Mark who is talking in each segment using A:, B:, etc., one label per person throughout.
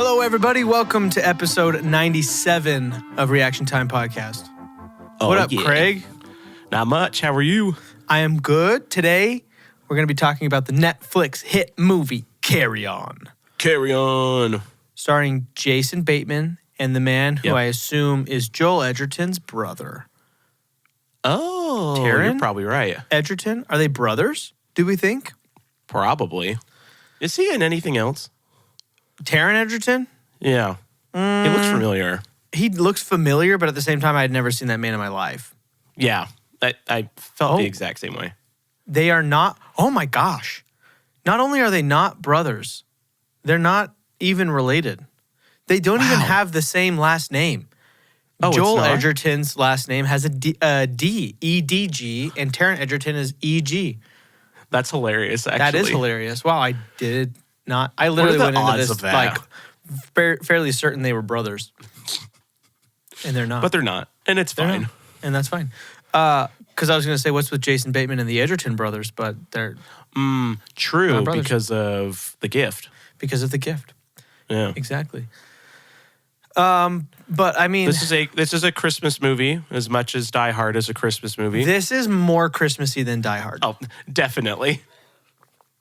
A: Hello, everybody. Welcome to episode 97 of Reaction Time Podcast. What up, Craig?
B: Not much. How are you?
A: I am good. Today, we're going to be talking about the Netflix hit movie, Carry On.
B: Carry On.
A: Starring Jason Bateman and the man who I assume is Joel Edgerton's brother.
B: Oh,
A: Taron
B: you're probably right.
A: Edgerton? Are they brothers, do we think?
B: Probably. Is he in anything else?
A: Taron Edgerton?
B: Yeah. He looks familiar.
A: He looks familiar, but at the same time, I had never seen that man in my life.
B: Yeah. I felt the exact same way.
A: They are not, oh my gosh. Not only are they not brothers, they're not even related. They don't even have the same last name.
B: Oh,
A: Joel
B: it's not?
A: Edgerton's last name has a D, E-D-G, and Taron Edgerton is E-G.
B: That's hilarious, actually.
A: That is hilarious. Wow, I did not. I literally went into this like fairly certain they were brothers. And they're not.
B: But they're not. And it's fine.
A: Not. And that's fine. Because I was going to say, what's with Jason Bateman and the Edgerton brothers, but they're
B: True,
A: brothers.
B: because of The Gift.
A: Because of The Gift.
B: Yeah.
A: Exactly. But I mean,
B: This is a Christmas movie as much as Die Hard is a Christmas movie.
A: this is more Christmassy than Die Hard.
B: Oh, definitely.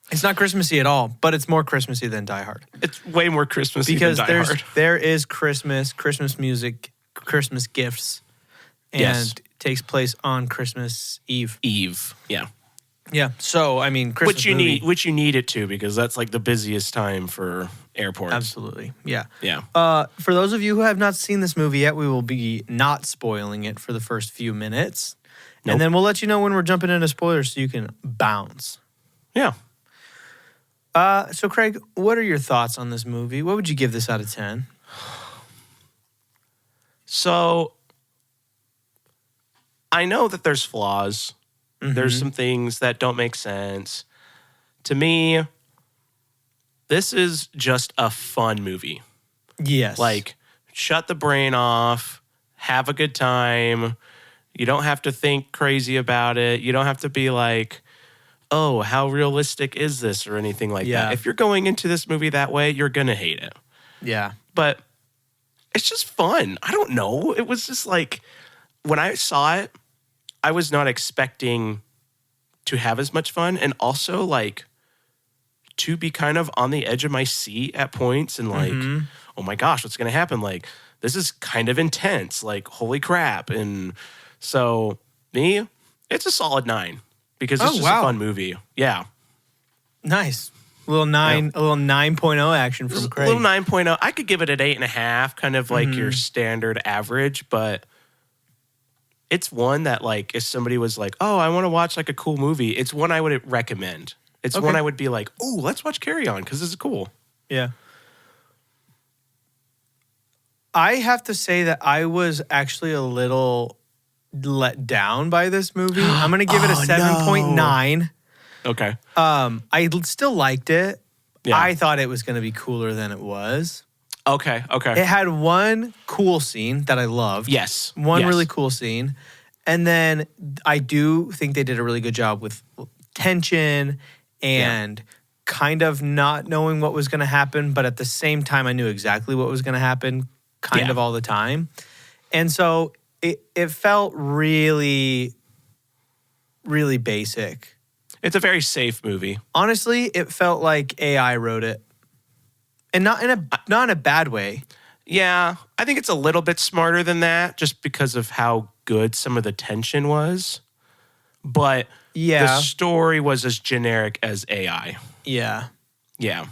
A: It's not Christmassy at all, but it's more Christmassy than Die Hard.
B: It's way more Christmassy
A: Because
B: than Die Hard.
A: there is Christmas music, Christmas gifts, and it takes place on Christmas Eve.
B: Yeah.
A: Yeah. So I mean, Christmas
B: Which you need it to, because that's like the busiest time for airports.
A: Absolutely. Yeah.
B: Yeah.
A: For those of you who have not seen this movie yet, we will be not spoiling it for the first few minutes.
B: Nope.
A: And then we'll let you know when we're jumping into spoilers so you can bounce.
B: Yeah.
A: So Craig, what are your thoughts on this movie? What would you give this out of 10?
B: So I know that there's flaws. There's some things that don't make sense. To me, this is just a fun movie.
A: Yes.
B: Like, shut the brain off, have a good time. You don't have to think crazy about it. You don't have to be like, oh, how realistic is this or anything like that. If you're going into this movie that way, you're going to hate it.
A: Yeah.
B: But it's just fun. I don't know. It was just like, when I saw it, I was not expecting to have as much fun, and also like to be kind of on the edge of my seat at points and like, oh my gosh, what's going to happen? Like, this is kind of intense, like, holy crap. And so me, it's a solid 9 because it's just a fun movie. Yeah.
A: Nice. A little 9.0 action from Craig.
B: A little 9.0. I could give it an 8.5, kind of like your standard average, but it's one that, like, if somebody was like, oh, I want to watch like a cool movie, it's one I would recommend. It's one I would be like, oh, let's watch Carry On because this is cool.
A: Yeah. I have to say that I was actually a little let down by this movie. I'm going to give it a 7.9.
B: Okay.
A: I still liked it.
B: Yeah.
A: I thought it was going to be cooler than it was.
B: Okay.
A: It had one cool scene that I loved.
B: Yes.
A: One really cool scene. And then I do think they did a really good job with tension and kind of not knowing what was going to happen, but at the same time, I knew exactly what was going to happen kind of all the time. And so it felt really, really basic.
B: It's a very safe movie.
A: Honestly, it felt like AI wrote it. And not in a bad way.
B: Yeah, I think it's a little bit smarter than that just because of how good some of the tension was. But the story was as generic as AI.
A: Yeah.
B: Yeah.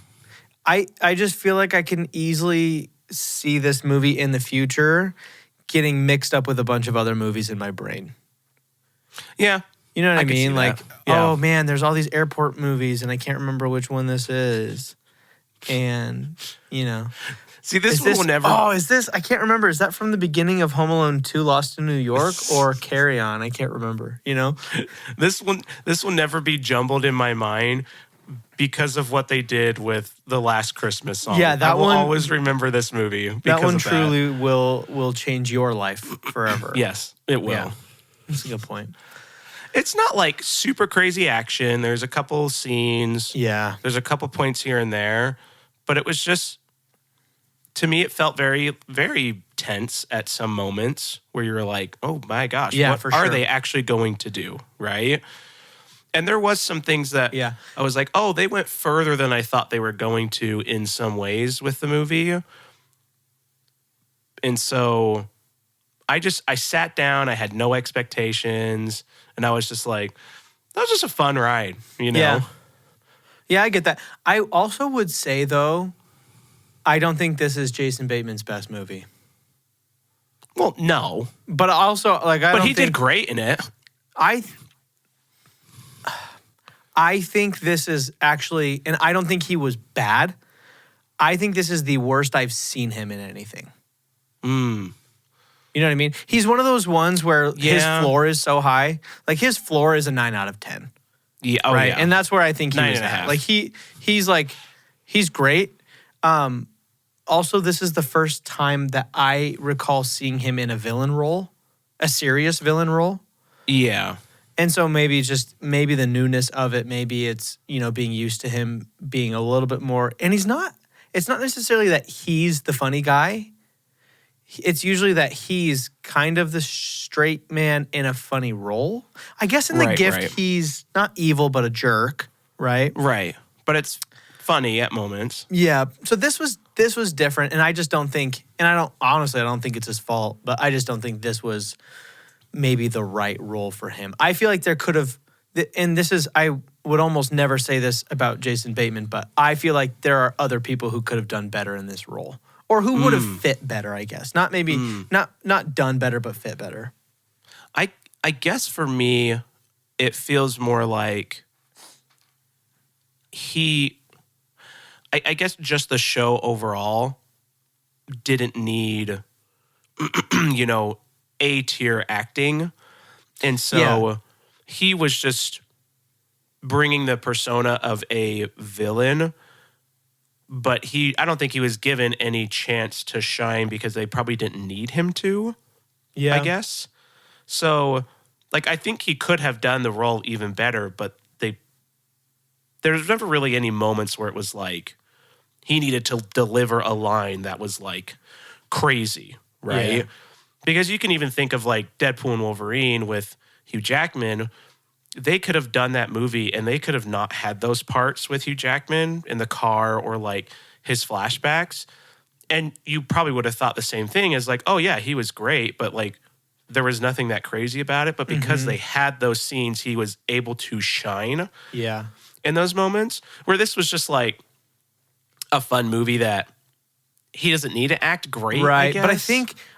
A: I just feel like I can easily see this movie in the future getting mixed up with a bunch of other movies in my brain.
B: Yeah.
A: You know what I mean? Like,
B: oh
A: man, there's all these airport movies and I can't remember which one this is. And, you know.
B: See, this one will never...
A: Oh, is this... I can't remember. Is that from the beginning of Home Alone 2, Lost in New York? Or Carry On? I can't remember, you know?
B: This will never be jumbled in my mind because of what they did with the Last Christmas song.
A: Yeah, that one...
B: I will always remember this movie because
A: that one
B: of
A: truly will change your life forever.
B: Yes, it will.
A: Yeah. That's a good point.
B: It's not like super crazy action. There's a couple scenes.
A: Yeah.
B: There's a couple points here and there. But it was just to me, it felt very, very tense at some moments where you're like, oh my gosh,
A: Yeah,
B: what
A: for
B: are
A: sure.
B: they actually going to do? Right. And there was some things that
A: Yeah.
B: I was like, oh, they went further than I thought they were going to in some ways with the movie. And so I sat down, I had no expectations, and I was just like, that was just a fun ride, you know?
A: Yeah. Yeah, I get that. I also would say, though, I don't think this is Jason Bateman's best movie.
B: Well, no.
A: But also, like,
B: But he did great in it.
A: I think this is actually, and I don't think he was bad. I think this is the worst I've seen him in anything.
B: Mm.
A: You know what I mean? He's one of those ones where his floor is so high. Like, his floor is a 9 out of 10.
B: Yeah, oh,
A: right?
B: yeah.
A: And that's where I think he
B: 9
A: was
B: and a
A: at.
B: half.
A: Like, he's great. Also, this is the first time that I recall seeing him in a villain role, a serious villain role.
B: Yeah.
A: And so maybe the newness of it, maybe it's, being used to him being a little bit more, and it's not necessarily that he's the funny guy. It's usually that he's kind of the straight man in a funny role. I guess in The Gift, he's not evil, but a jerk, right?
B: Right. But it's funny at moments.
A: Yeah. So this was different, and I just don't think, and I don't think it's his fault, but I just don't think this was maybe the right role for him. I feel like there could have, and I would almost never say this about Jason Bateman, but I feel like there are other people who could have done better in this role, or who would have fit better, I guess. Not maybe, not done better, but fit better.
B: I guess for me, it feels more like I guess just the show overall didn't need, A-tier acting. And so he was just bringing the persona of a villain, but I don't think he was given any chance to shine because they probably didn't need him to, I guess. So, like, I think he could have done the role even better, but there's never really any moments where it was like he needed to deliver a line that was like crazy, right?
A: Yeah.
B: Because you can even think of like Deadpool and Wolverine with Hugh Jackman. They could have done that movie and they could have not had those parts with Hugh Jackman in the car or like his flashbacks. And you probably would have thought the same thing as like, oh yeah, he was great, but like there was nothing that crazy about it. But because they had those scenes, he was able to shine in those moments, where this was just like a fun movie that he doesn't need to act great.
A: Right.
B: I guess.
A: But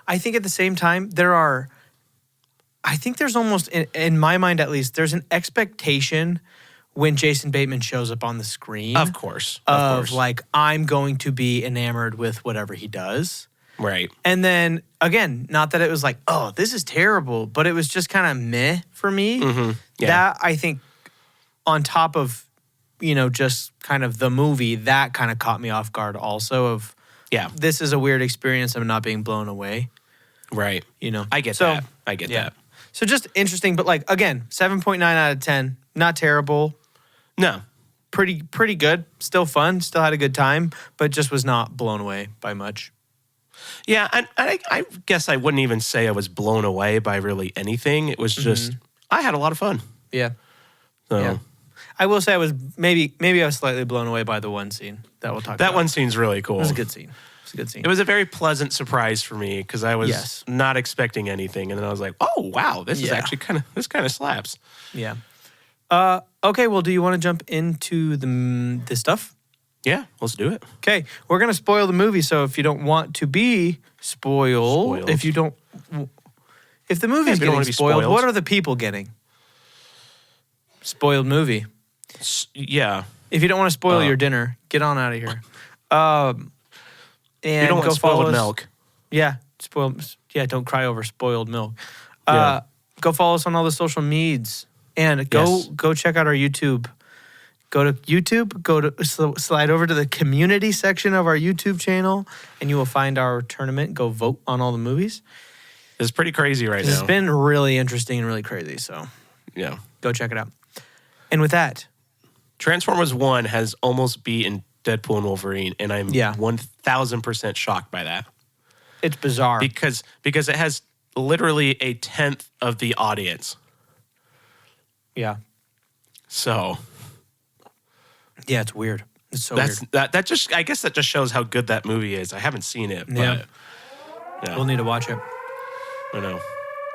A: I think at the same time, there's almost, in my mind at least, there's an expectation when Jason Bateman shows up on the screen.
B: Of course.
A: Like, I'm going to be enamored with whatever he does.
B: Right.
A: And then, again, not that it was like, oh, this is terrible, but it was just kind of meh for me.
B: Mm-hmm. Yeah.
A: That, I think, on top of, just kind of the movie, that kind of caught me off guard also of, this is a weird experience of not being blown away.
B: Right. I get
A: So,
B: that. I get that.
A: So just interesting, but like, again, 7.9 out of 10, not terrible.
B: No.
A: Pretty good. Still fun. Still had a good time, but just was not blown away by much.
B: Yeah, and I guess I wouldn't even say I was blown away by really anything. It was just, I had a lot of fun.
A: Yeah.
B: So.
A: Yeah. I will say I was maybe I was slightly blown away by the one scene that we'll talk about.
B: That one scene's really cool.
A: It was a good scene.
B: It was a very pleasant surprise for me because I was not expecting anything, and then I was like, "Oh wow, this is actually kind of slaps."
A: Yeah. Okay. Well, do you want to jump into the stuff?
B: Yeah, let's do it.
A: Okay, we're gonna spoil the movie, so if you don't want to be spoiled, if the movie's getting spoiled, what are the people getting? Spoiled movie.
B: Yeah.
A: If you don't want to spoil your dinner, get on out of here. And
B: you don't want spoiled milk.
A: Yeah, don't cry over spoiled milk. Go follow us on all the social medias, and go check out our YouTube. Go to YouTube, slide over to the community section of our YouTube channel, and you will find our tournament. Go vote on all the movies.
B: It's pretty crazy right now.
A: It's been really interesting and really crazy, so go check it out. And with that,
B: Transformers 1 has almost beaten Deadpool and Wolverine, and I'm 1,000% shocked by that.
A: It's bizarre.
B: Because it has literally a tenth of the audience.
A: Yeah.
B: So.
A: Yeah, it's weird. It's so weird.
B: That just, I guess that just shows how good that movie is. I haven't seen it, but
A: we'll need to watch it.
B: I know.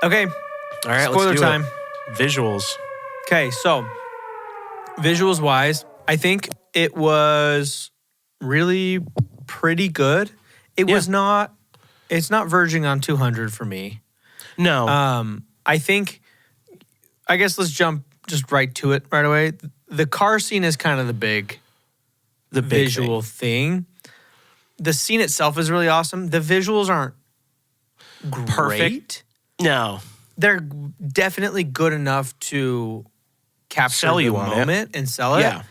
A: Okay.
B: All right,
A: spoiler
B: let's do
A: time.
B: It. Visuals.
A: Okay, so visuals wise, I think it was really pretty good. It's not verging on 200 for me.
B: No.
A: I guess let's jump just right to it right away. The car scene is kind of the big visual thing. The scene itself is really awesome. The visuals aren't great.
B: Perfect. No.
A: They're definitely good enough to capture
B: sell you
A: the
B: on
A: moment and sell it.
B: Yeah.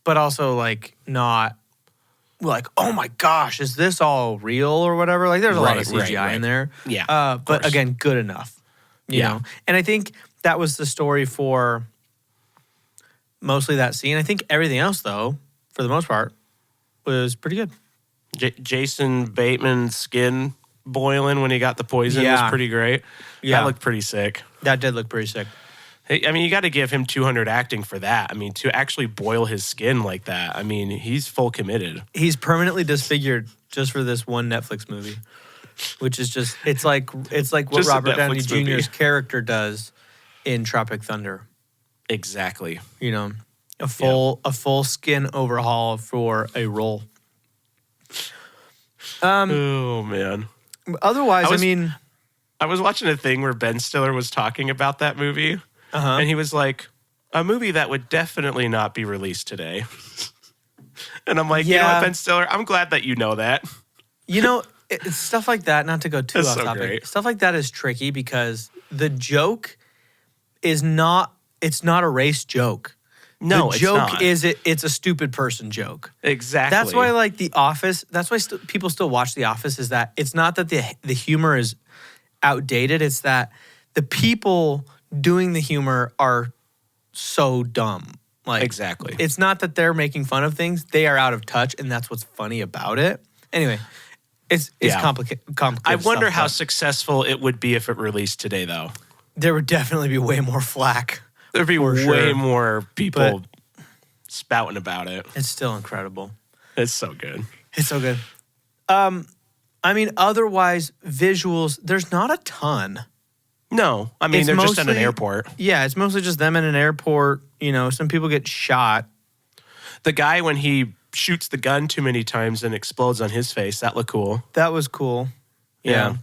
A: But also like not like, oh my gosh, is this all real or whatever? Like there's a lot of CGI in there.
B: Yeah.
A: But again, good enough. You know? And I think that was the story for mostly that scene. I think everything else, though, for the most part, was pretty good.
B: Jason Bateman's skin boiling when he got the poison was pretty great.
A: Yeah.
B: That looked pretty sick.
A: That did look pretty sick.
B: Hey, I mean, you got to give him 200 acting for that. I mean, to actually boil his skin like that, I mean, he's full committed.
A: He's permanently disfigured just for this one Netflix movie, which is just, it's like what
B: Just
A: Robert Downey
B: Netflix movie.
A: Jr.'s character does in Tropic Thunder.
B: Exactly.
A: You know, a full skin overhaul for a role.
B: Oh, man.
A: Otherwise,
B: I was watching a thing where Ben Stiller was talking about that movie, and he was like, a movie that would definitely not be released today. And I'm like, you know what, Ben Stiller, I'm glad that you know that.
A: You know, it's stuff like that, not to go too off topic,
B: great.
A: Stuff like that is tricky because the joke is not, it's not a race joke.
B: No,
A: the joke
B: it's not.
A: it's a stupid person joke.
B: Exactly.
A: That's why, like, The Office, that's why people still watch The Office, is that it's not that the humor is outdated, it's that the people doing the humor are so dumb. Like,
B: exactly.
A: It's not that they're making fun of things, they are out of touch, and that's what's funny about it. Anyway, it's complicated.
B: I wonder how successful it would be if it released today, though.
A: There would definitely be way more flack.
B: There'd be way more people spouting about it.
A: It's still incredible.
B: It's so good.
A: It's so good. I mean, otherwise, visuals, there's not a ton.
B: No. I mean, they're just at an airport.
A: Yeah, it's mostly just them in an airport. You know, some people get shot.
B: The guy, when he shoots the gun too many times and explodes on his face, that looked cool.
A: That was cool.
B: Yeah.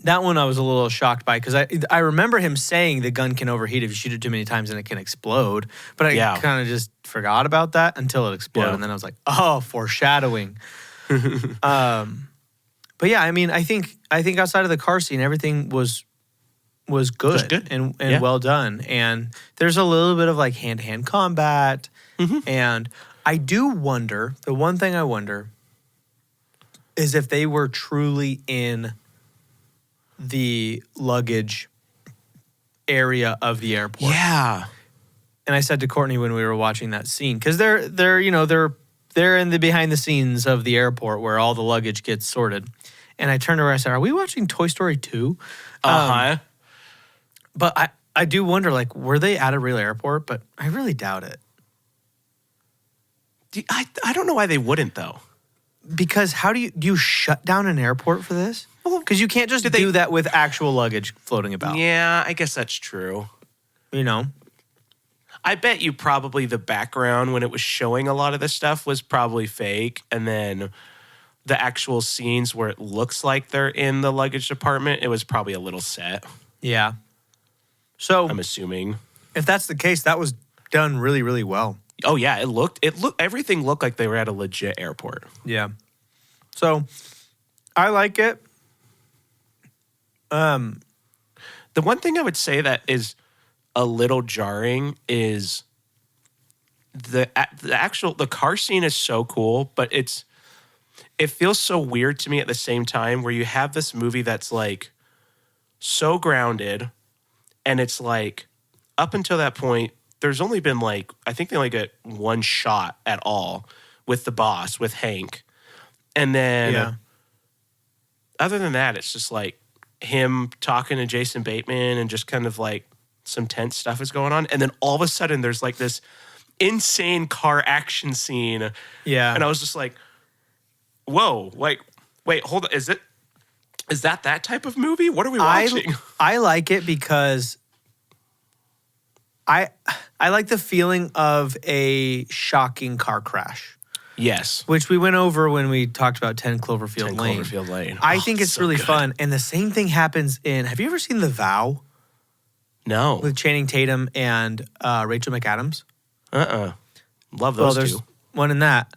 A: That one I was a little shocked by because I remember him saying the gun can overheat if you shoot it too many times and it can explode. But I kind of just forgot about that until it exploded.
B: Yeah.
A: And then I was like, oh, foreshadowing. But yeah, I mean, I think outside of the car scene, everything was good, and well done. And there's a little bit of like hand-to-hand combat. And I do wonder, the one thing I wonder is if they were truly in the luggage area of the airport.
B: Yeah.
A: And I said to Courtney when we were watching that scene, because they're in the behind the scenes of the airport where all the luggage gets sorted. And I turned to her and I said, are we watching Toy Story 2? But I do wonder, like, were they at a real airport? But I really doubt it.
B: I don't know why they wouldn't, though.
A: Because how do you shut down an airport for this? Because you can't just do that with actual luggage floating about.
B: Yeah, I guess that's true.
A: You know?
B: I bet you probably the background when it was showing a lot of this stuff was probably fake. And then the actual scenes where it looks like they're in the luggage department, it was probably a little set.
A: Yeah. So
B: I'm assuming.
A: If that's the case, that was done really, really well.
B: Oh yeah, everything looked like they were at a legit airport.
A: Yeah. So I like it.
B: The one thing I would say that is a little jarring is the car scene is so cool, but it feels so weird to me at the same time where you have this movie that's like so grounded and it's like up until that point there's only been like, I think they only get one shot at all with the boss, with Hank. And then other than that, it's just like him talking to Jason Bateman and just kind of like some tense stuff is going on. And then all of a sudden there's like this insane car action scene.
A: Yeah.
B: And I was just like, whoa, like, wait, hold on. Is that type of movie? What are we watching?
A: I like it because I like the feeling of a shocking car crash.
B: Yes.
A: Which we went over when we talked about 10 Cloverfield Lane.
B: 10 Cloverfield Lane.
A: I think it's
B: so
A: really
B: good.
A: fun. And the same thing happens in, have you ever seen The Vow?
B: No.
A: With Channing Tatum and Rachel McAdams?
B: Love those
A: Well, there's
B: two.
A: one in that.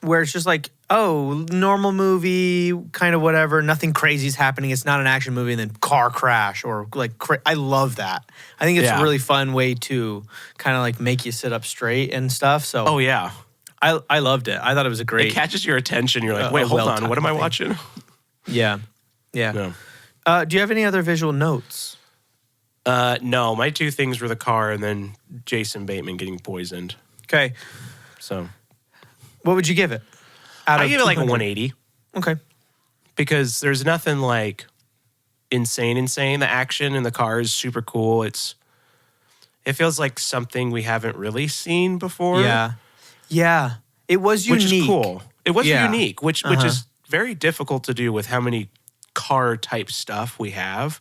A: Where it's just like, oh, normal movie, kind of whatever. Nothing crazy is happening. It's not an action movie, and then car crash or like. I love that. I think it's a really fun way to kind of like make you sit up straight and stuff. So,
B: Oh, yeah.
A: I loved it. I thought it was a great.
B: It catches your attention. You're like, wait, hold on. What am I watching?
A: Yeah.
B: No.
A: Do you have any other visual notes?
B: No, my two things were the car and then Jason Bateman getting poisoned.
A: Okay.
B: So
A: What would you give it?
B: I give it like a
A: 200?
B: 180
A: Okay.
B: because there's nothing like insane. The action in the car is super cool. It feels like something we haven't really seen before.
A: Yeah. It was unique.
B: Which is cool. It was unique, which is very difficult to do with how many car type stuff we have.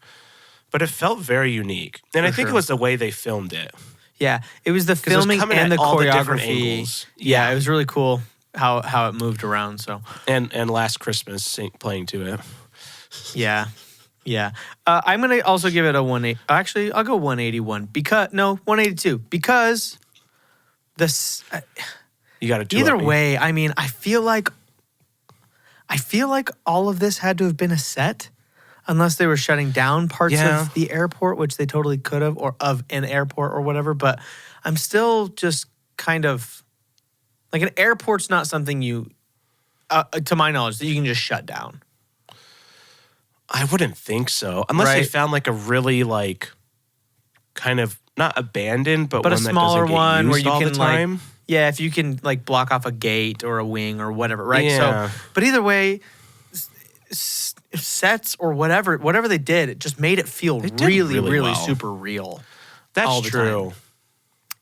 B: But it felt very unique. And I think it was the way they filmed it.
A: Yeah. It was the filming
B: coming
A: and
B: at
A: the
B: all the
A: choreography.
B: different angles.
A: Yeah, it was really cool how it moved around. So
B: And Last Christmas playing to it.
A: yeah. I'm gonna also give it a 180. Actually, I'll go 181 because 182 because this.
B: You got to do
A: Either way, I mean, I feel like all of this had to have been a set, unless they were shutting down parts of the airport, which they totally could have, or of an airport or whatever. But I'm still just kind of like an airport's not something you, to my knowledge, that you can just shut down.
B: I wouldn't think so. Unless they found like a really like kind of not abandoned, but one
A: a smaller
B: that doesn't get
A: one
B: used
A: where you
B: all
A: can
B: the time.
A: like, yeah, if you can like block off a gate or a wing or whatever, right?
B: Yeah.
A: So, but either way, sets or whatever they did, it just made it feel really
B: well.
A: super real.
B: That's
A: all the
B: true.
A: time.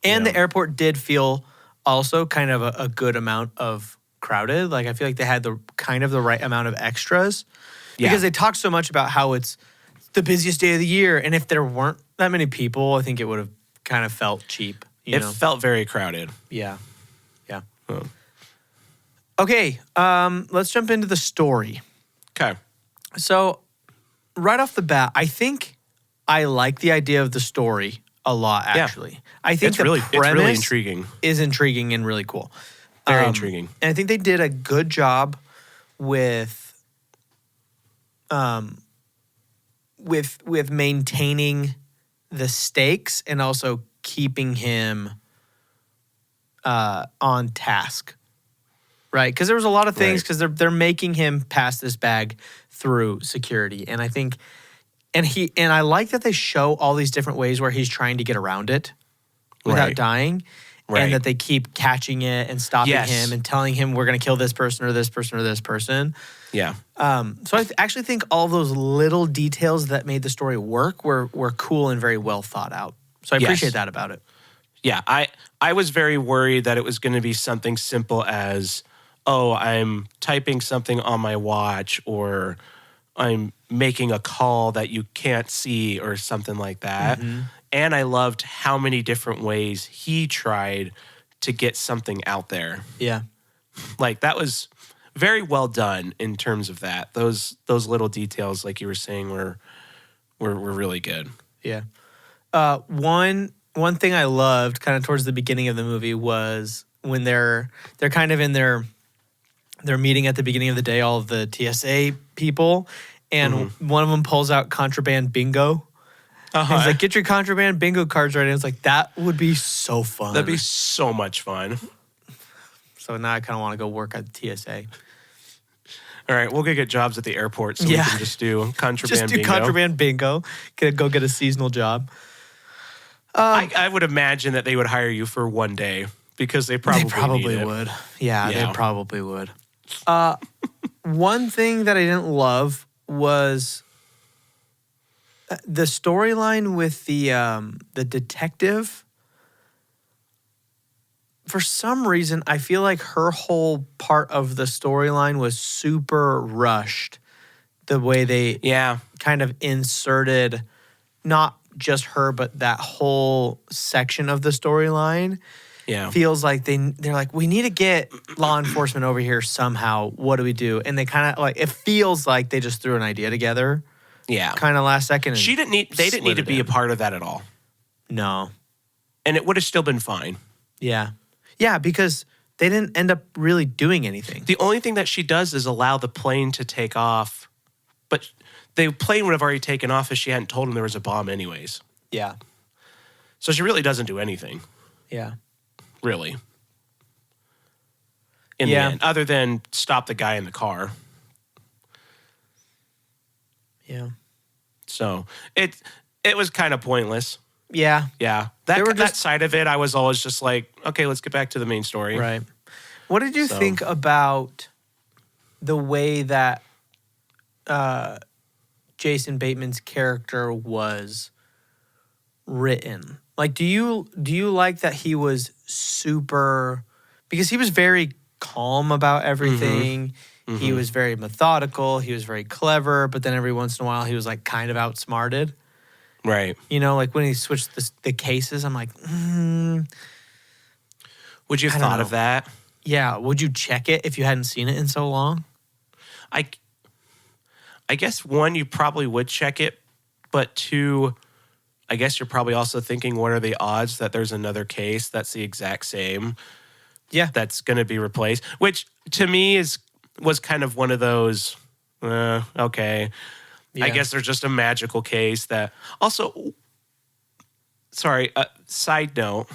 A: And the airport did feel also kind of a good amount of crowded. Like I feel like they had the kind of the right amount of extras because they talked so much about how it's the busiest day of the year, and if there weren't that many people, I think it would have kind of felt cheap. You know?
B: Felt very crowded.
A: Yeah. Okay, let's jump into the story.
B: Okay.
A: So, right off the bat, I think I like the idea of the story a lot, actually. I think the premise
B: it's really intriguing.
A: is intriguing and really cool.
B: Very intriguing.
A: And I think they did a good job with maintaining the stakes and also keeping him on task. Right, because there was a lot of things because they're making him pass this bag through security, and I think, and I like that they show all these different ways where he's trying to get around it without dying, and that they keep catching it and stopping him and telling him we're going to kill this person or this person or this person.
B: Yeah.
A: So I actually think all those little details that made the story work were cool and very well thought out. So I appreciate that about it.
B: Yeah, I was very worried that it was going to be something simple as, oh, I'm typing something on my watch or I'm making a call that you can't see or something like that. Mm-hmm. And I loved how many different ways he tried to get something out there.
A: Yeah. Like
B: that was very well done in terms of that. Those little details, like you were saying, were really good.
A: Yeah. One thing I loved kind of towards the beginning of the movie was when they're kind of in their meeting at the beginning of the day, all of the TSA people, and one of them pulls out contraband bingo. He's like, get your contraband bingo cards ready. And it's like, that would be so fun.
B: That'd be so much fun.
A: So now I kind of want to go work at the TSA.
B: All right, we'll go get jobs at the airport so we can just do contraband bingo.
A: Contraband bingo. Go get a seasonal job.
B: I would imagine that they would hire you for one day because they probably need it.
A: would. Yeah,
B: Yeah.
A: they probably would. One thing that I didn't love was the storyline with the detective. For some reason, I feel like her whole part of the storyline was super rushed. The way they kind of inserted not just her, but that whole section of the storyline.
B: Yeah.
A: Feels like they're like, we need to get law enforcement over here somehow. What do we do? And they kind of like, it feels like they just threw an idea together.
B: Yeah.
A: Kind of last second.
B: They didn't need to be a part of that at all.
A: No.
B: And it would have still been fine.
A: Yeah. Yeah, because they didn't end up really doing anything.
B: The only thing that she does is allow the plane to take off. But the plane would have already taken off if she hadn't told him there was a bomb anyways.
A: Yeah.
B: So she really doesn't do anything.
A: Yeah.
B: Really. In the end, other than stop the guy in the car.
A: Yeah.
B: So it was kind of pointless.
A: Yeah.
B: Yeah. That side of it, I was always just like, okay, let's get back to the main story.
A: Right. What did you think about the way that Jason Bateman's character was written? Like, do you like that he was super, because he was very calm about everything. Mm-hmm. He was very methodical. He was very clever, but then every once in a while he was like kind of outsmarted.
B: Right.
A: You know, like when he switched the cases, I'm like,
B: Would you have thought of that?
A: Yeah. Would you check it if you hadn't seen it in so long?
B: I guess one, you probably would check it, but two, I guess you're probably also thinking, what are the odds that there's another case that's the exact same?
A: Yeah.
B: That's going to be replaced, which to me was kind of one of those, okay. Yeah. I guess there's just a magical case that also, side note,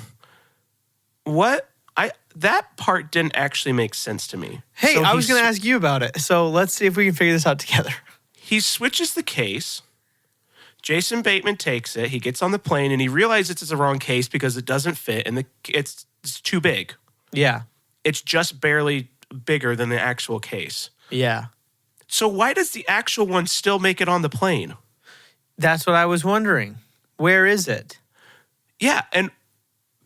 B: that part didn't actually make sense to me.
A: Hey, so I was going to ask you about it. So let's see if we can figure this out together.
B: He switches the case. Jason Bateman takes it. He gets on the plane and he realizes it's the wrong case because it doesn't fit and it's too big.
A: Yeah.
B: It's just barely bigger than the actual case.
A: Yeah.
B: So why does the actual one still make it on the plane?
A: That's what I was wondering. Where is it?
B: Yeah, and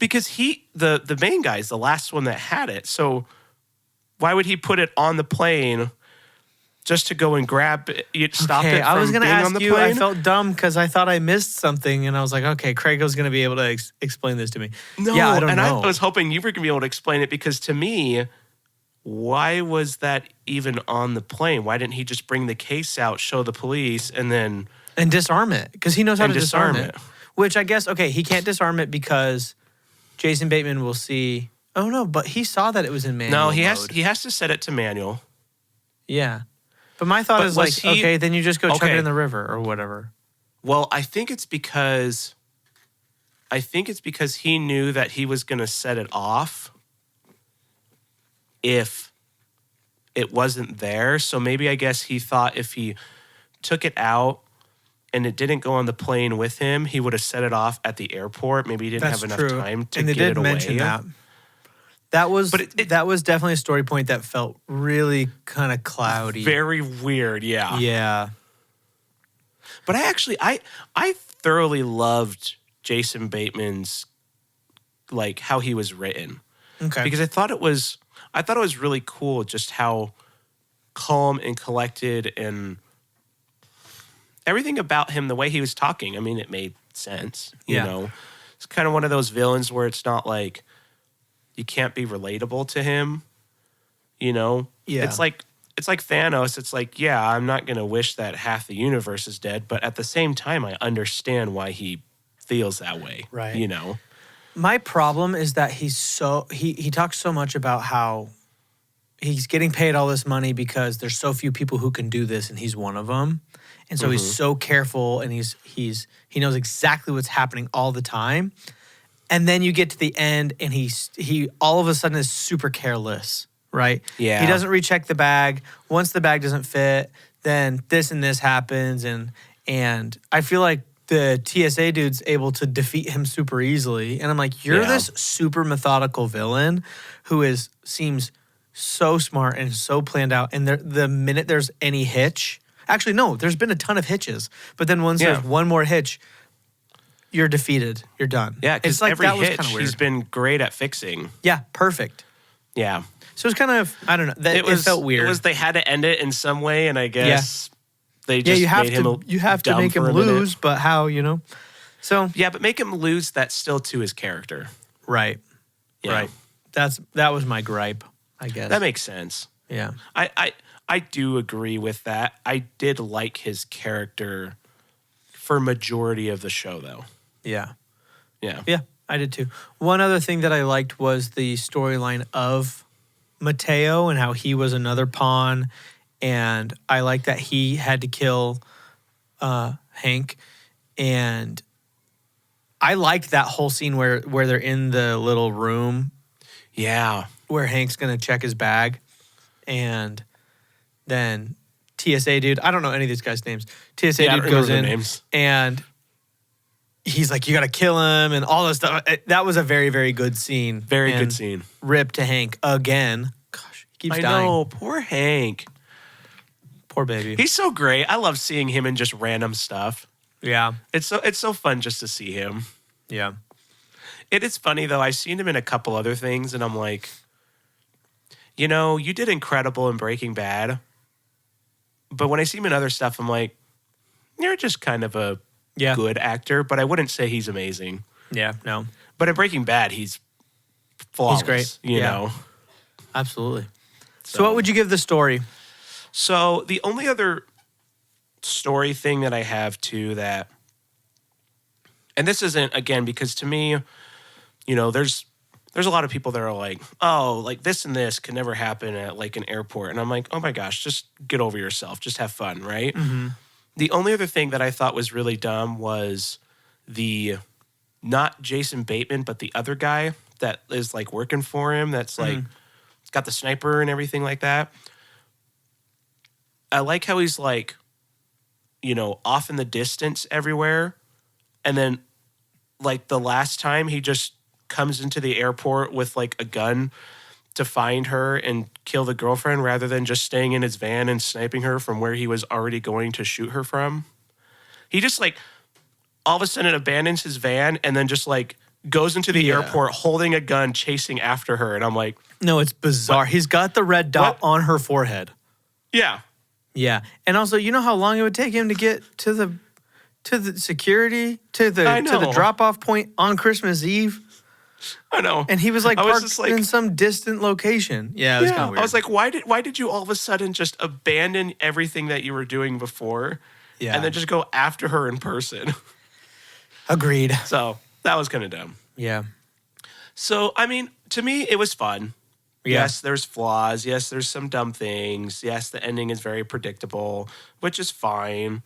B: because the main guy is the last one that had it. So why would he put it on the plane just to go and grab it, stop it from being on the plane?
A: I felt dumb because I thought I missed something, and I was like, okay, Craig was going to be able to explain this to me.
B: No,
A: yeah, I don't know.
B: I was hoping you were going to be able to explain it because to me, why was that even on the plane? Why didn't he just bring the case out, show the police, and
A: disarm it? Because he knows how to disarm it.
B: it.
A: Which I guess, okay, he can't disarm it because Jason Bateman will see. Oh no, but he saw that it was in manual.
B: No, he
A: mode.
B: has to set it to manual.
A: Yeah, but my thought is like, okay, then you just go chuck it in the river or whatever.
B: Well, I think it's because he knew that he was going to set it off if it wasn't there. So maybe I guess he thought if he took it out and it didn't go on the plane with him, he would have set it off at the airport. Maybe he didn't have enough time to get it away.
A: Mention that. That was that was definitely a story point that felt really kind of cloudy.
B: Very weird, yeah.
A: Yeah.
B: But I thoroughly loved Jason Bateman's, like, how he was written.
A: Okay.
B: Because I thought it was really cool just how calm and collected and everything about him, the way he was talking. I mean, it made sense. You know, it's kind of one of those villains where it's not like you can't be relatable to him. You know, it's like Thanos. It's like, yeah, I'm not gonna wish that half the universe is dead, but at the same time, I understand why he feels that way.
A: Right.
B: You know,
A: my problem is that he talks so much about how he's getting paid all this money because there's so few people who can do this, and he's one of them. And so he's so careful, and he knows exactly what's happening all the time. And then you get to the end, and he all of a sudden is super careless, right?
B: Yeah.
A: He doesn't recheck the bag. Once the bag doesn't fit, then this and this happens, and I feel like the TSA dude's able to defeat him super easily. And I'm like, you're this super methodical villain who seems so smart and so planned out. And the minute there's any hitch, actually, no, there's been a ton of hitches. But then once there's one more hitch, you're defeated. You're done.
B: Yeah, because
A: it's like
B: every
A: that was
B: hitch
A: kind of weird.
B: he's been great at fixing.
A: Yeah, perfect.
B: Yeah.
A: So it's kind of, I don't know. It felt weird.
B: It was they had to end it in some way, and I guess they just
A: you have
B: made him
A: you have to
B: dumb
A: make him
B: for a minute.
A: lose, but how, So
B: Yeah, but make him lose, that's still to his character.
A: right.
B: Yeah.
A: Right. That was my gripe, I guess.
B: That makes sense.
A: Yeah.
B: I do agree with that. I did like his character for majority of the show, though.
A: Yeah.
B: Yeah.
A: Yeah, I did too. One other thing that I liked was the storyline of Mateo and how he was another pawn. And I like that he had to kill Hank. And I liked that whole scene where they're in the little room
B: Yeah.
A: where Hank's going to check his bag. And then TSA dude, I don't know any of these guys' names. TSA
B: Yeah, I
A: dude
B: don't
A: goes
B: remember
A: in
B: their names.
A: and he's like, you got to kill him and all this stuff. That was a very, very good scene.
B: Very
A: And
B: good scene.
A: Rip to Hank again. Gosh, he keeps
B: I
A: dying.
B: know. Poor Hank.
A: Poor baby.
B: He's so great. I love seeing him in just random stuff.
A: Yeah.
B: It's so fun just to see him.
A: Yeah.
B: It is funny, though. I've seen him in a couple other things, and I'm like, you did incredible in Breaking Bad. But when I see him in other stuff, I'm like, you're just kind of a good actor, but I wouldn't say he's amazing.
A: Yeah, no.
B: But in Breaking Bad, he's flawless.
A: He's great.
B: You know?
A: Absolutely. So what would you give the story?
B: So the only other story thing that I have, too, that... And this isn't, again, because to me, there's a lot of people that are like, oh, like this and this can never happen at like an airport. And I'm like, oh my gosh, just get over yourself. Just have fun, right?
A: Mm-hmm.
B: The only other thing that I thought was really dumb was not Jason Bateman, but the other guy that is like working for him that's like got the sniper and everything like that. I like how he's like, off in the distance everywhere. And then like the last time he just comes into the airport with like a gun to find her and kill the girlfriend rather than just staying in his van and sniping her from where he was already going to shoot her from. He just like all of a sudden abandons his van and then just like goes into the airport holding a gun chasing after her. And I'm like,
A: no, it's bizarre. What? He's got the red dot on her forehead.
B: Yeah.
A: Yeah. And also, you know how long it would take him to get to the security, to the drop-off point on Christmas Eve?
B: I know.
A: And he was like parked in some distant location. Yeah, it was kind of weird.
B: I was like, why did you all of a sudden just abandon everything that you were doing before and then just go after her in person?
A: Agreed.
B: So that was kind of dumb.
A: Yeah.
B: So, I mean, to me, it was fun.
A: Yeah.
B: Yes, there's flaws. Yes, there's some dumb things. Yes, the ending is very predictable, which is fine.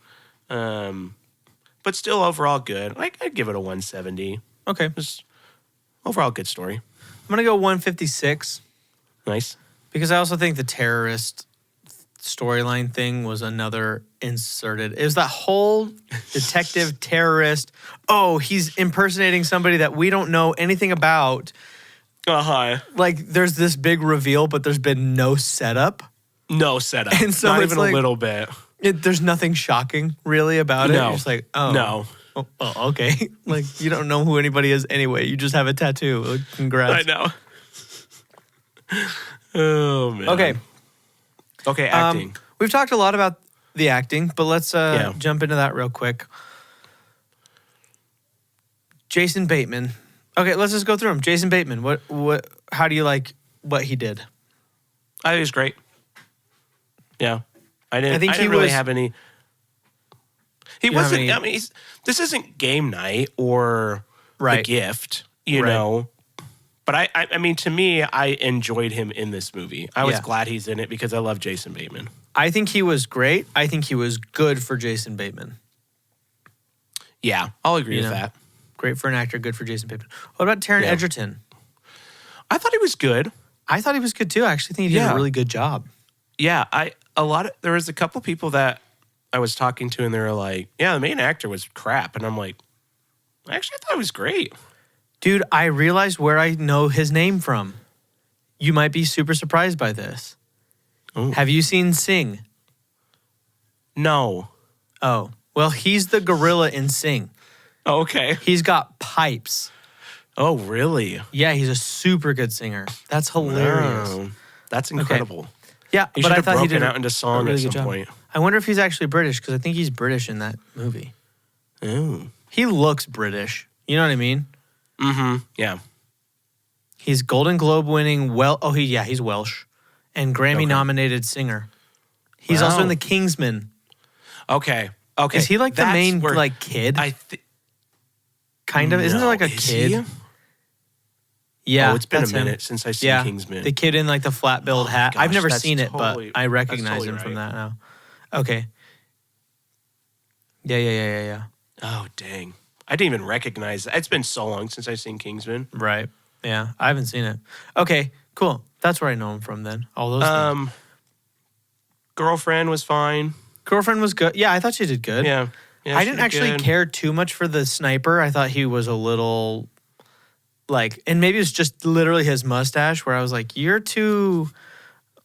B: But still overall good. Like, I'd give it a 170.
A: Okay.
B: Just overall good story.
A: I'm going to go 156.
B: Nice.
A: Because I also think the terrorist storyline thing was another inserted. It was that whole detective terrorist. Oh, he's impersonating somebody that we don't know anything about.
B: Uh-huh.
A: Like, there's this big reveal, but there's been no setup.
B: No setup.
A: And so
B: not
A: it's
B: even
A: like,
B: a little bit.
A: There's nothing shocking, really, about it.
B: No.
A: You're just like, oh.
B: No.
A: Oh, okay. Like, you don't know who anybody is anyway. You just have a tattoo. Like, congrats.
B: I know. Oh, man. Okay, acting.
A: We've talked a lot about the acting, but let's jump into that real quick. Jason Bateman. Okay, let's just go through him. Jason Bateman. How do you like what he did?
B: I think he was great. Yeah. I didn't
A: he
B: really
A: was,
B: have any. He wasn't. I mean, this isn't Game Night or The Gift, you know. But I mean, to me, I enjoyed him in this movie. I was glad he's in it because I love Jason Bateman.
A: I think he was great. I think he was good for Jason Bateman.
B: Yeah, I'll agree with that.
A: Great for an actor, good for Jason Bateman. What about Taron Egerton?
B: I thought he was good.
A: I thought he was good too. I actually think he did a really good job.
B: Yeah, there was a couple people that I was talking to, and they were like, "Yeah, the main actor was crap," and I'm like, "Actually, I thought it was great."
A: Dude, I realized where I know his name from. You might be super surprised by this.
B: Oh.
A: Have you seen Sing?
B: No.
A: Oh, well, he's the gorilla in Sing.
B: Oh, okay.
A: He's got pipes.
B: Oh, really?
A: Yeah, he's a super good singer. That's hilarious.
B: Wow. That's incredible.
A: Yeah,
B: He
A: but
B: should
A: I
B: have
A: thought he
B: broken
A: did
B: out into song
A: really
B: at
A: good
B: some
A: job.
B: point.
A: I wonder if he's actually British because I think he's British in that movie.
B: Oh.
A: He looks British. You know what I mean?
B: Mm-hmm. Yeah.
A: He's Golden Globe winning. He's Welsh and Grammy nominated singer. He's also in The Kingsman.
B: Okay. Okay.
A: Is he like the
B: That's
A: main
B: where
A: like kid?
B: Kind
A: of. Isn't there like a
B: Is
A: kid?
B: he?
A: Yeah,
B: Oh, it's been a
A: that's him.
B: minute since I've seen Kingsman.
A: The kid in like the flat billed hat.
B: gosh,
A: I've never
B: that's
A: seen it,
B: totally-
A: but I recognize
B: totally
A: him from
B: right.
A: that now. Okay. Yeah.
B: Oh, dang. I didn't even recognize that. It's been so long since I've seen Kingsman.
A: Right. Yeah, I haven't seen it. Okay, cool. That's where I know him from then. All those things.
B: Girlfriend was fine.
A: Girlfriend was good. Yeah, I thought she did good.
B: Yeah.
A: I didn't actually care too much for the sniper. I thought he was a little like, and maybe it's just literally his mustache where I was like, you're too,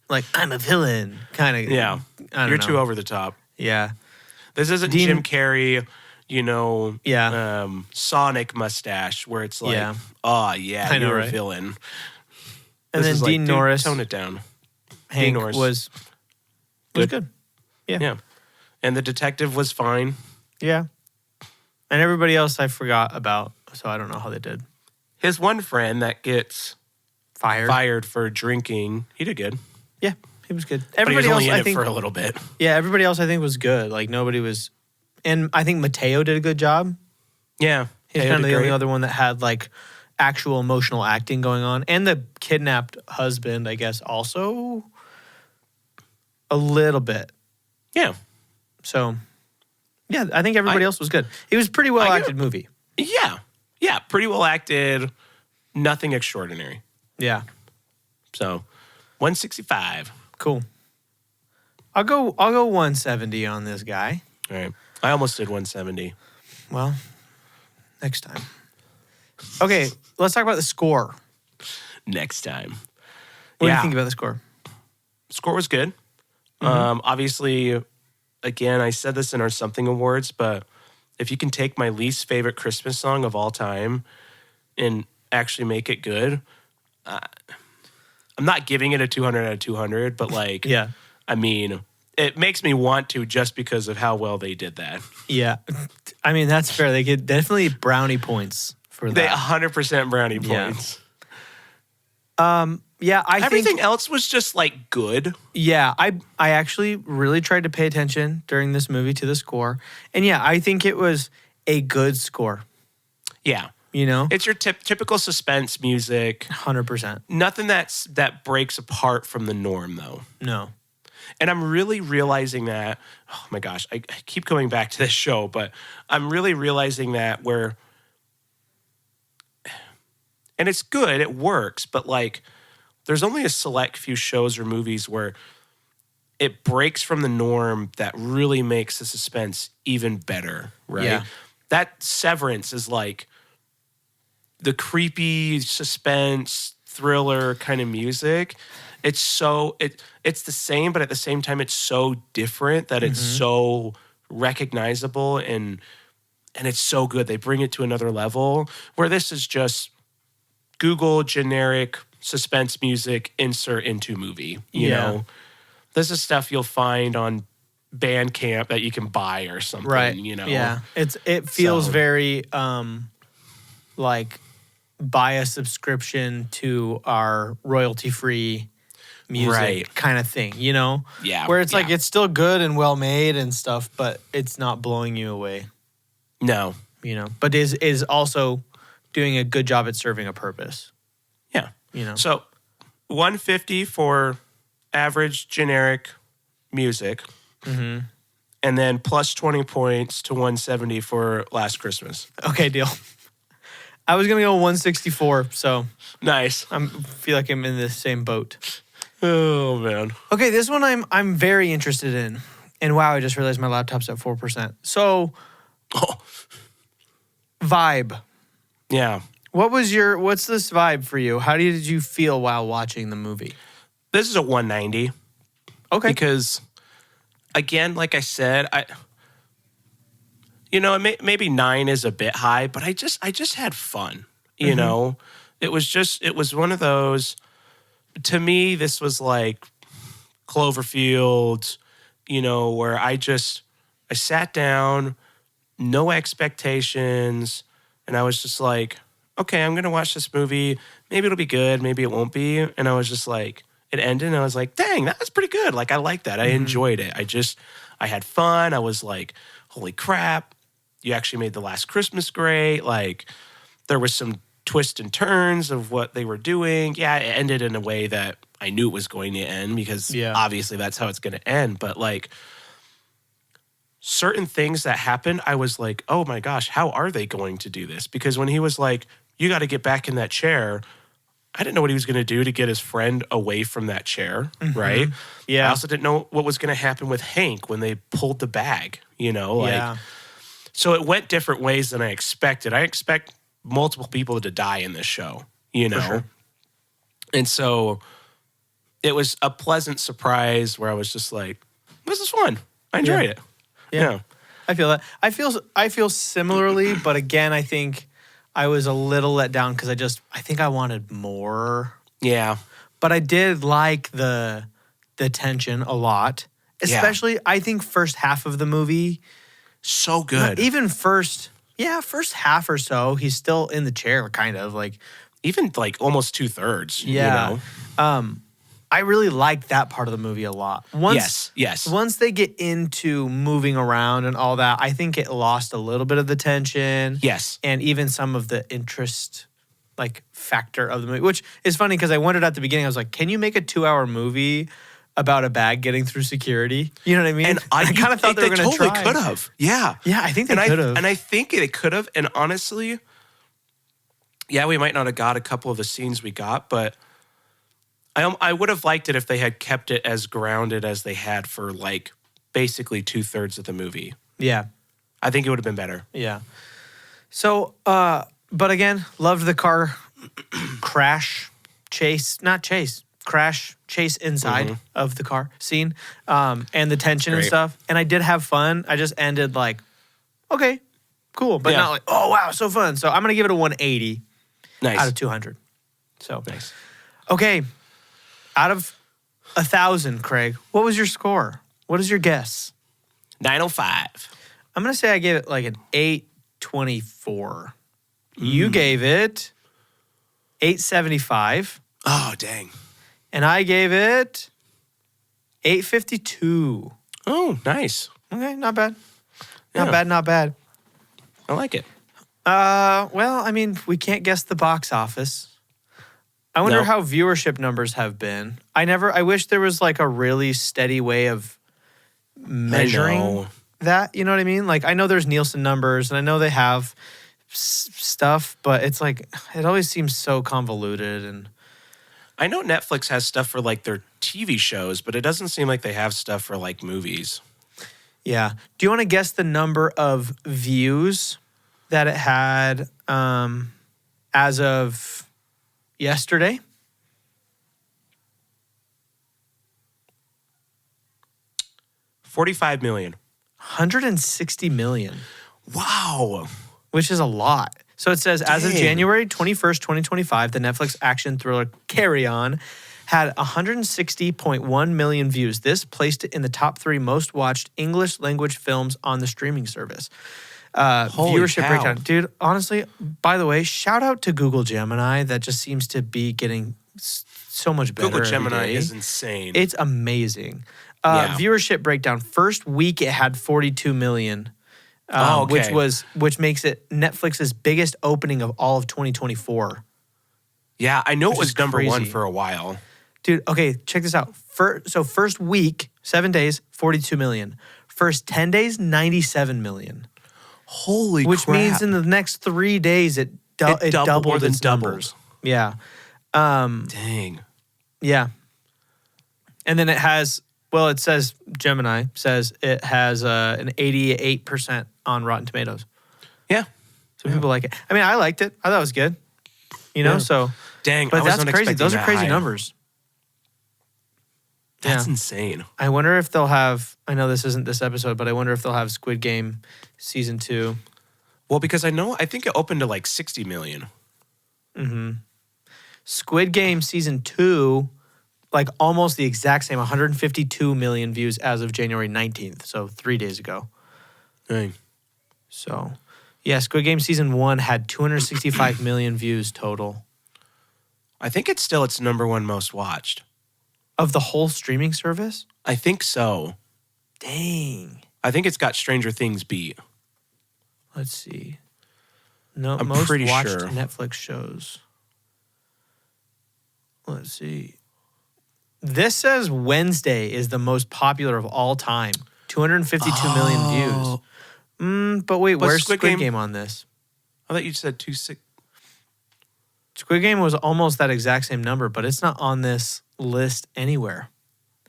A: like, I'm a villain kind of.
B: Yeah.
A: I don't
B: You're
A: know.
B: too over the top.
A: Yeah.
B: This isn't
A: Dean-
B: Jim Carrey,
A: Yeah.
B: Sonic mustache where it's like,
A: Yeah.
B: oh, yeah,
A: I know,
B: you're
A: right?
B: a villain.
A: And
B: This
A: then
B: is like,
A: Dean
B: dude,
A: Norris,
B: tone it down.
A: Hank
B: Norris.
A: was good. Yeah.
B: Yeah. And the detective was fine.
A: Yeah. And everybody else I forgot about, so I don't know how they did.
B: His one friend that gets
A: Fired.
B: for drinking, he did good.
A: Yeah, he was good.
B: But he
A: Everybody
B: was only
A: else,
B: in
A: I
B: it
A: think,
B: for a little bit.
A: yeah, everybody else I think was good. Like nobody was, and I think Mateo did a good job.
B: Yeah.
A: He's kind of the only other one that had like actual emotional acting going on, and the kidnapped husband, I guess, also a little bit.
B: Yeah.
A: So, yeah, I think everybody else was good. It was a pretty well acted movie.
B: Yeah. Yeah. Pretty well acted. Nothing extraordinary.
A: Yeah,
B: So 165.
A: cool. I'll go 170 on this guy.
B: All right. I almost did 170.
A: Well, next time. Okay, let's talk about the score.
B: Next time.
A: What do you think about the score?
B: Score was good. Obviously, again, I said this in our Something Awards, but if you can take my least favorite Christmas song of all time and actually make it good, I'm not giving it a 200 out of 200, but like,
A: Yeah.
B: I mean, it makes me want to just because of how well they did that.
A: Yeah. I mean, that's fair. They get definitely brownie points for
B: They
A: that.
B: 100% brownie
A: Yeah.
B: points.
A: Yeah, I
B: Everything
A: think,
B: else was just like good.
A: yeah, I actually really tried to pay attention during this movie to the score. And yeah, I think it was a good score,
B: Yeah.
A: you know?
B: It's your typical suspense music.
A: 100%.
B: Nothing that breaks apart from the norm, though.
A: No.
B: And I'm really realizing that, oh my gosh, I keep going back to this show, but I'm really realizing that and it's good, it works, but like there's only a select few shows or movies where it breaks from the norm that really makes the suspense even better, right?
A: Yeah.
B: That Severance is like the creepy suspense thriller kind of music. It's the same, but at the same time, it's so different that it's so recognizable and it's so good. They bring it to another level where this is just Google generic suspense music, insert into movie. You know, this is stuff you'll find on Bandcamp that you can buy or something.
A: Right.
B: You know,
A: Yeah. It feels very like buy a subscription to our royalty free music kind of thing, you know?
B: Yeah.
A: Where it's like
B: yeah.
A: it's still good and well made and stuff, but it's not blowing you away,
B: No.
A: you know. But is also doing a good job at serving a purpose,
B: Yeah.
A: you know.
B: So 150 for average generic music.
A: Mm-hmm.
B: And then plus 20 points to 170 for Last Christmas.
A: Okay, deal. I was gonna go 164, so
B: Nice.
A: I feel like I'm in the same boat.
B: Oh, man.
A: Okay, this one I'm very interested in. And wow, I just realized my laptop's at 4%. So,
B: Oh,
A: vibe.
B: yeah.
A: What's this vibe for you? How did you feel while watching the movie?
B: This is a 190.
A: Okay.
B: Because, again, like I said, maybe 9 is a bit high, but I just had fun. You know, it was one of those. To me, this was like Cloverfield, where I sat down, no expectations, and I was just like, okay, I'm gonna watch this movie. Maybe it'll be good, maybe it won't be. And I was just like, it ended, and I was like, dang, that was pretty good. Like I liked that. I enjoyed it. I had fun. I was like, holy crap, you actually made The Last Christmas great. Like there was some twists and turns of what they were doing. Yeah, it ended in a way that I knew it was going to end because obviously that's how it's going to end. But like certain things that happened, I was like, oh my gosh, how are they going to do this? Because when he was like, you got to get back in that chair, I didn't know what he was going to do to get his friend away from that chair, right?
A: Yeah.
B: I also didn't know what was going to happen with Hank when they pulled the bag, So it went different ways than I expected. I expect multiple people to die in this show,
A: For sure.
B: And so it was a pleasant surprise where I was just like, this is fun. I enjoyed it.
A: Yeah. I feel that. I feel similarly, but again, I think I was a little let down because I think I wanted more.
B: Yeah.
A: But I did like the tension a lot. Especially I think first half of the movie.
B: So good.
A: Even first half or so, he's still in the chair, kind of like
B: even like almost 2/3.
A: Yeah. I really liked that part of the movie a lot.
B: Yes.
A: Once they get into moving around and all that, I think it lost a little bit of the tension.
B: Yes.
A: And even some of the interest like factor of the movie, which is funny because I wondered at the beginning, I was like, can you make a 2-hour movie about a bag getting through security? You know what I mean?
B: And I kind of thought they were going to try. Could have. Yeah.
A: Yeah, I think they could have.
B: And I think they could have. And honestly, yeah, we might not have got a couple of the scenes we got, but I would have liked it if they had kept it as grounded as they had for like basically 2/3 of the movie.
A: Yeah.
B: I think it would have been better.
A: Yeah. So, but again, loved the car crash inside of the car scene, and the tension and stuff. And I did have fun. I just ended like, okay, cool, but not like, oh wow, so fun. So I'm gonna give it a 180 out of 200. So
B: nice.
A: Okay, out of 1,000, Craig, what was your score? What is your guess?
B: 905.
A: I'm gonna say I gave it like an 824. You gave it 875.
B: Oh, dang.
A: And I gave it 852.
B: Oh, nice.
A: Okay, not bad.
B: Yeah.
A: Not bad.
B: I like it.
A: Well, I mean, we can't guess the box office. I wonder how viewership numbers have been. I wish there was like a really steady way of measuring that. You know what I mean? Like, I know there's Nielsen numbers and I know they have stuff, but it's like, it always seems so convoluted. And
B: I know Netflix has stuff for like their TV shows, but it doesn't seem like they have stuff for like movies.
A: Yeah. Do you want to guess the number of views that it had as of yesterday?
B: 45 million.
A: 160 million.
B: Wow.
A: Which is a lot. So it says, as of January 21st, 2025, the Netflix action thriller Carry On had 160.1 million views. This placed it in the top 3 most watched English language films on the streaming service. Viewership breakdown. Dude, honestly, by the way, shout out to Google Gemini. That just seems to be getting so much better.
B: Google Gemini is insane.
A: It's amazing. Viewership breakdown. First week, it had 42 million. Which makes it Netflix's biggest opening of all of 2024.
B: Yeah, I know it was number 1 for a while.
A: Dude, okay, check this out. First week, 7 days, 42 million. First 10 days, 97 million.
B: Holy
A: Which
B: crap.
A: means in the next 3 days, it doubled its numbers. Yeah.
B: Dang.
A: Yeah. And then it has Well, it says Gemini says it has an 88% on Rotten Tomatoes.
B: Yeah.
A: So people like it. I mean, I liked it. I thought it was good. You know,
B: Yeah.
A: so.
B: Dang,
A: But
B: I was
A: that's
B: not
A: crazy.
B: expecting
A: Those are
B: that
A: crazy
B: high.
A: numbers.
B: That's
A: Yeah.
B: insane.
A: I wonder if they'll have, I know this isn't this episode, but I wonder if they'll have Squid Game season 2.
B: Well, because I think it opened to like 60 million.
A: Squid Game season 2, like almost the exact same, 152 million views as of January 19th. So 3 days ago.
B: Dang.
A: So, yeah, Squid Game season 1 had 265 million views total.
B: I think it's still its number one most watched.
A: Of the whole streaming service?
B: I think so.
A: Dang.
B: I think it's got Stranger Things beat.
A: Let's see. No,
B: I'm
A: most
B: pretty
A: watched
B: sure.
A: Netflix shows. Let's see. This says Wednesday is the most popular of all time. 252 million views. But wait,
B: But
A: where's
B: Squid
A: Squid Game?
B: Game
A: On this?
B: I thought you said 2.6.
A: Squid Game was almost that exact same number, but it's not on this list anywhere.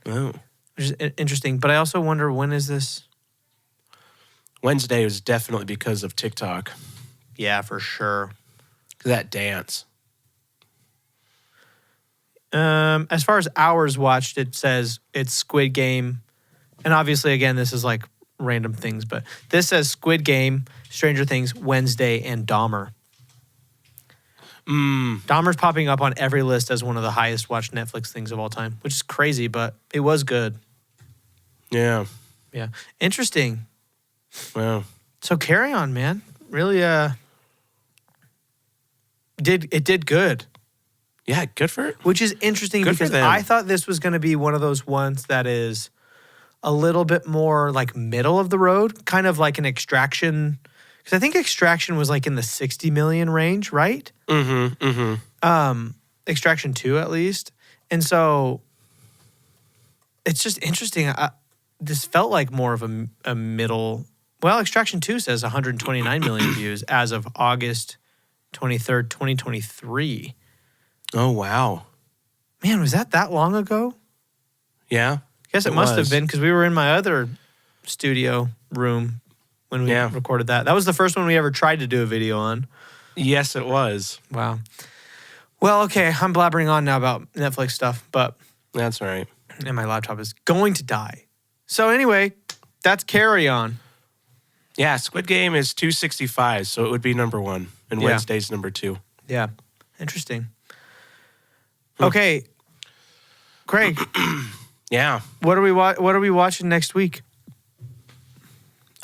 B: Oh.
A: Which is interesting. But I also wonder, when is this?
B: Wednesday was definitely because of TikTok.
A: Yeah, for sure.
B: That dance.
A: As far as hours watched, it says it's Squid Game. And obviously, again, this is like random things, but this says Squid Game, Stranger Things, Wednesday, and Dahmer. Dahmer's popping up on every list as one of the highest watched Netflix things of all time, which is crazy, but it was good.
B: Yeah.
A: Yeah. Interesting.
B: Well.
A: So Carry On, man. Really did good.
B: Yeah, good for it.
A: Which is interesting
B: Good for
A: because
B: them.
A: I thought this was going to be one of those ones that is a little bit more like middle of the road, kind of like an Extraction. Because I think Extraction was like in the 60 million range, right? Extraction 2 at least. And so it's just interesting. This felt like more of a middle. Well, Extraction 2 says 129 million views as of August 23rd, 2023.
B: Oh, wow.
A: Man, was that long ago?
B: Yeah.
A: I guess it must
B: was.
A: have been because we were in my other studio room when we recorded that. That was the first one we ever tried to do a video on.
B: Yes, it was.
A: Wow. Well, okay, I'm blabbering on now about Netflix stuff, but
B: That's right.
A: and my laptop is going to die. So anyway, that's Carry On.
B: Yeah, Squid Game is 265, so it would be number one, and
A: Yeah.
B: Wednesday's number 2.
A: Yeah, interesting. Okay, Craig,
B: Yeah.
A: what are we watching next week?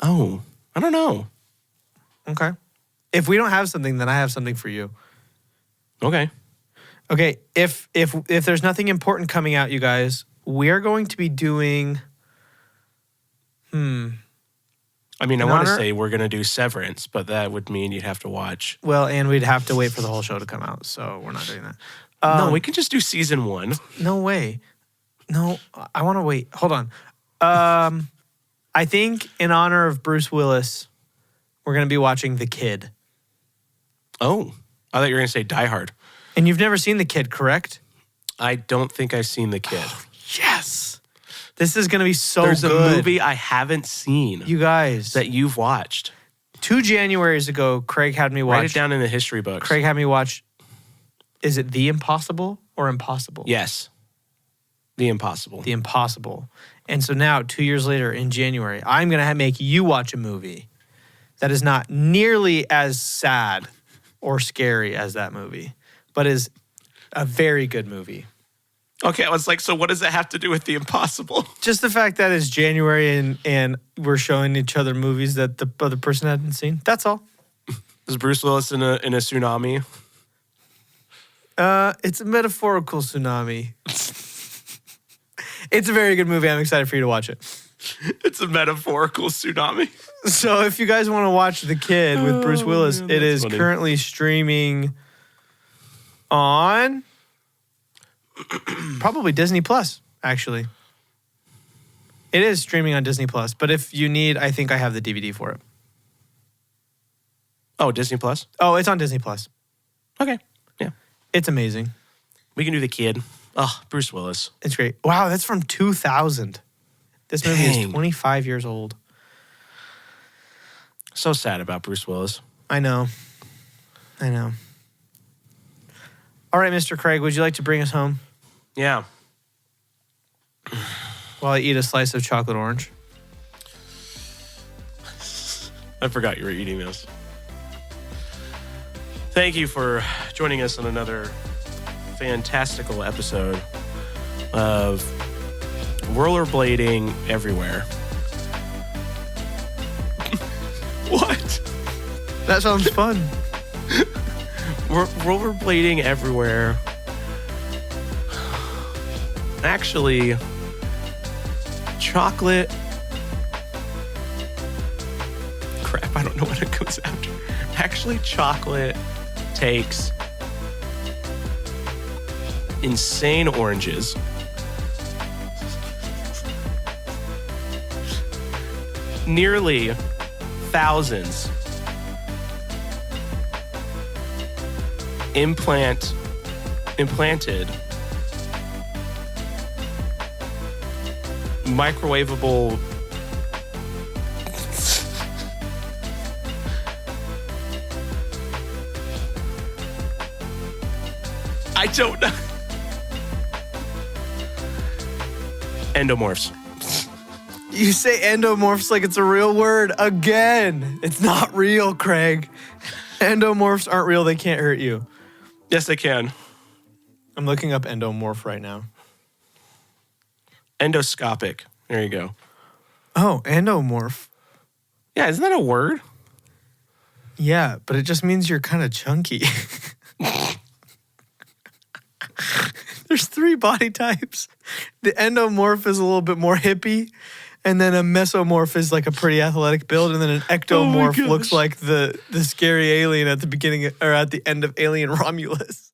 B: Oh, I don't know.
A: Okay, if we don't have something, then I have something for you.
B: Okay.
A: Okay, if there's nothing important coming out, you guys, we are going to be doing.
B: I mean, I
A: In
B: want to
A: honor-
B: say we're going to do Severance, but that would mean you'd have to watch.
A: Well, and we'd have to wait for the whole show to come out, so we're not doing that.
B: No, we can just do season 1.
A: No way. No, I want to wait. Hold on. I think in honor of Bruce Willis, we're going to be watching The Kid.
B: Oh, I thought you were going to say Die Hard.
A: And you've never seen The Kid, correct?
B: I don't think I've seen The Kid.
A: Yes. This is going to be so
B: There's
A: good.
B: a movie I haven't seen
A: You guys.
B: that you've watched.
A: 2 Januaries ago, Craig had me watch.
B: Write it down in the history books.
A: Craig had me watch. Is it The Impossible or Impossible?
B: Yes. The Impossible.
A: The Impossible. And so now, 2 years later, in January, I'm going to make you watch a movie that is not nearly as sad or scary as that movie, but is a very good movie.
B: Okay, I was like, so what does that have to do with The Impossible?
A: Just the fact that it's January and we're showing each other movies that the other person hadn't seen. That's all.
B: Is Bruce Willis in a tsunami?
A: It's a metaphorical tsunami. It's a very good movie. I'm excited for you to watch it.
B: It's a metaphorical tsunami.
A: So if you guys want to watch The Kid with Bruce Willis,
B: man,
A: it is
B: that's funny.
A: currently streaming on probably Disney Plus, actually. It is streaming on Disney Plus, but if you need, I think I have the DVD for it.
B: Oh, Disney Plus?
A: Oh, it's on Disney Plus.
B: Okay. Yeah.
A: It's amazing.
B: We can do The Kid. Oh, Bruce Willis.
A: It's great. Wow, that's from 2000. This movie is
B: Dang.
A: 25 years old.
B: So sad about Bruce Willis.
A: I know. All right, Mr. Craig, would you like to bring us home
B: Yeah.
A: while I eat a slice of chocolate orange?
B: I forgot you were eating this. Thank you for joining us on another fantastical episode of Rollerblading Everywhere. What?
A: That sounds fun.
B: Rollerblading Everywhere. Actually, chocolate. Crap, I don't know what it goes after. Actually, chocolate takes insane oranges, nearly thousands, implanted microwavable I don't know. Endomorphs.
A: You say endomorphs like it's a real word again. It's not real, Craig. Endomorphs aren't real. They can't hurt you.
B: Yes, they can.
A: I'm looking up endomorph right now.
B: Endoscopic. There you go.
A: Oh, endomorph.
B: Yeah, isn't that a word?
A: Yeah, but it just means you're kind of chunky. There's 3 body types. The endomorph is a little bit more hippie, and then a mesomorph is like a pretty athletic build, and then an ectomorph looks like the scary alien at the beginning or at the end of Alien Romulus.